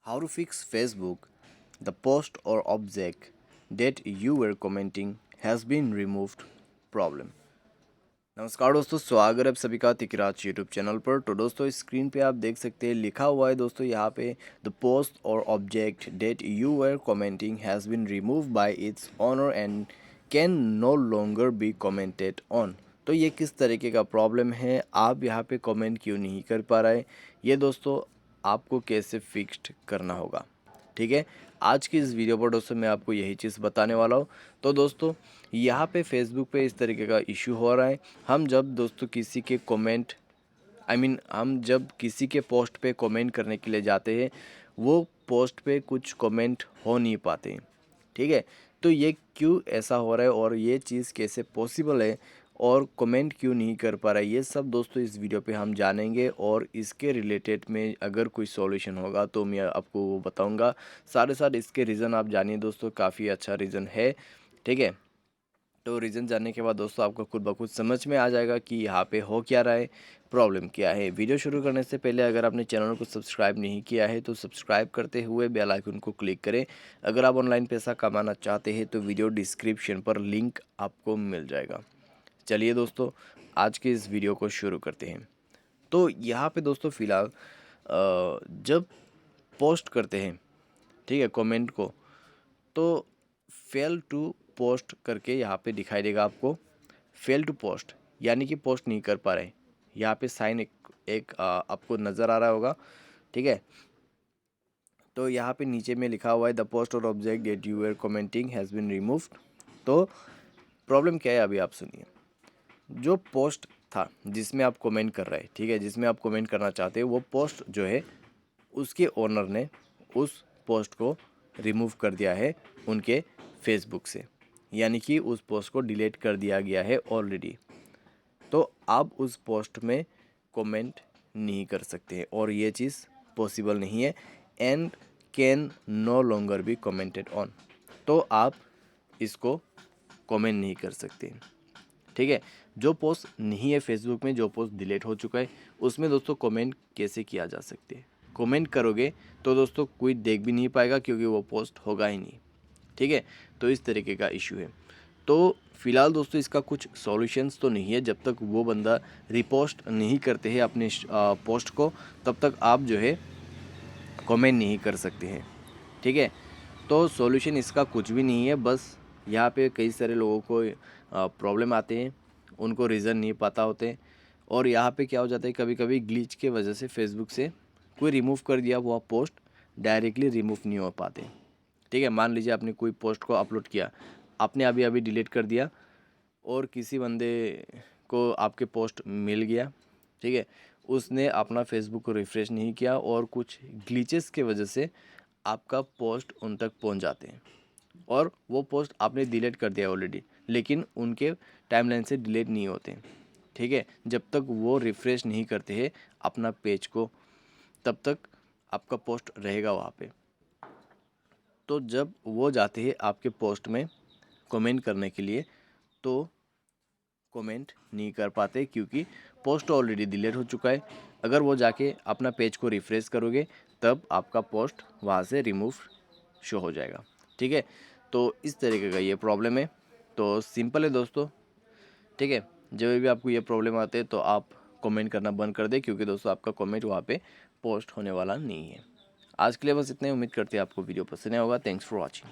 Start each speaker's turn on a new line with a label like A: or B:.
A: How to fix Facebook? The post or object that you were commenting has been removed problem. नमस्कार दोस्तों, स्वागत है आप सभी का तिकराज यूट्यूब चैनल पर। तो दोस्तों स्क्रीन पे आप देख सकते हैं लिखा हुआ है दोस्तों यहाँ पे the post or object that you were commenting has been remove by its owner and can no longer be commented on. तो ये किस तरीके का प्रॉब्लम है, आप यहाँ पे कमेंट क्यों नहीं कर पा रहे, ये दोस्तों आपको कैसे फिक्स्ड करना होगा। ठीक है, आज की इस वीडियो पर दोस्तों मैं आपको यही चीज़ बताने वाला हूँ। तो दोस्तों यहाँ पे फेसबुक पे इस तरीके का इशू हो रहा है। हम जब दोस्तों किसी के कमेंट हम जब किसी के पोस्ट पे कमेंट करने के लिए जाते हैं, वो पोस्ट पे कुछ कमेंट हो नहीं पाते हैं। ठीक है, तो ये क्यों ऐसा हो रहा है और ये चीज़ कैसे पॉसिबल है और कमेंट क्यों नहीं कर पा रहा है, ये सब दोस्तों इस वीडियो पे हम जानेंगे। और इसके रिलेटेड में अगर कोई सॉल्यूशन होगा तो मैं आपको वो बताऊंगा। साथ साथ इसके रीज़न आप जानिए दोस्तों, काफ़ी अच्छा रीज़न है। ठीक है, तो रीज़न जानने के बाद दोस्तों आपको खुद ब खुद समझ में आ जाएगा कि यहाँ पे हो क्या रहा है, प्रॉब्लम क्या है। वीडियो शुरू करने से पहले अगर आपने चैनल को सब्सक्राइब नहीं किया है तो सब्सक्राइब करते हुए बेल आइकन को क्लिक करें। अगर आप ऑनलाइन पैसा कमाना चाहते हैं तो वीडियो डिस्क्रिप्शन पर लिंक आपको मिल जाएगा। चलिए दोस्तों आज के इस वीडियो को शुरू करते हैं। तो यहाँ पे दोस्तों फ़िलहाल जब पोस्ट करते हैं, ठीक है, कमेंट को, तो फेल टू पोस्ट करके यहाँ पे दिखाई देगा आपको। फेल टू पोस्ट यानी कि पोस्ट नहीं कर पा रहे। यहाँ पे साइन एक आपको नज़र आ रहा होगा। ठीक है, तो यहाँ पे नीचे में लिखा हुआ है the post or object that you are commenting has been removed. तो प्रॉब्लम क्या है अभी आप सुनिए। जो पोस्ट था जिसमें आप कमेंट कर रहे हैं, ठीक है, जिसमें आप कमेंट करना चाहते हैं, वो पोस्ट जो है उसके ओनर ने उस पोस्ट को रिमूव कर दिया है उनके फेसबुक से, यानी कि उस पोस्ट को डिलीट कर दिया गया है ऑलरेडी। तो आप उस पोस्ट में कमेंट नहीं कर सकते हैं और ये चीज़ पॉसिबल नहीं है and can no longer be commented on. तो आप इसको कमेंट नहीं कर सकते। ठीक है, जो पोस्ट नहीं है फेसबुक में, जो पोस्ट डिलीट हो चुका है, उसमें दोस्तों कमेंट कैसे किया जा सकते हैं। कमेंट करोगे तो दोस्तों कोई देख भी नहीं पाएगा क्योंकि वो पोस्ट होगा ही नहीं। ठीक है, तो इस तरीके का इशू है। तो फिलहाल दोस्तों इसका कुछ सॉल्यूशंस तो नहीं है। जब तक वो बंदा रिपोस्ट नहीं करते हैं अपने पोस्ट को, तब तक आप जो है कमेंट नहीं कर सकते हैं। ठीक है, तो सॉल्यूशन इसका कुछ भी नहीं है। बस यहाँ पे कई सारे लोगों को प्रॉब्लम आते हैं, उनको रीज़न नहीं पता होते। और यहाँ पे क्या हो जाता है, कभी कभी ग्लिच के वजह से फेसबुक से कोई रिमूव कर दिया वो पोस्ट डायरेक्टली रिमूव नहीं हो पाते। ठीक है, मान लीजिए आपने कोई पोस्ट को अपलोड किया, आपने अभी अभी डिलीट कर दिया और किसी बंदे को आपके पोस्ट मिल गया। ठीक है, उसने अपना फेसबुक को रिफ़्रेश नहीं किया और कुछ ग्लिचेस के वजह से आपका पोस्ट उन तक पहुंच जाते हैं और वो पोस्ट आपने डिलीट कर दिया ऑलरेडी, लेकिन उनके टाइमलाइन से डिलीट नहीं होते। ठीक है, जब तक वो रिफ़्रेश नहीं करते हैं अपना पेज को, तब तक आपका पोस्ट रहेगा वहाँ पे। तो जब वो जाते हैं आपके पोस्ट में कमेंट करने के लिए, तो कमेंट नहीं कर पाते क्योंकि पोस्ट ऑलरेडी डिलीट हो चुका है। अगर वो जाके अपना पेज को रिफ़्रेश करोगे तब आपका पोस्ट वहाँ से रिमूव शो हो जाएगा। ठीक है, तो इस तरीके का ये प्रॉब्लम है। तो सिंपल है दोस्तों। ठीक है, जब भी आपको ये प्रॉब्लम आते हैं तो आप कमेंट करना बंद कर दें क्योंकि दोस्तों आपका कमेंट वहाँ पे पोस्ट होने वाला नहीं है। आज के लिए बस इतना ही। उम्मीद करते हैं आपको वीडियो पसंद आया होगा। Thanks for watching.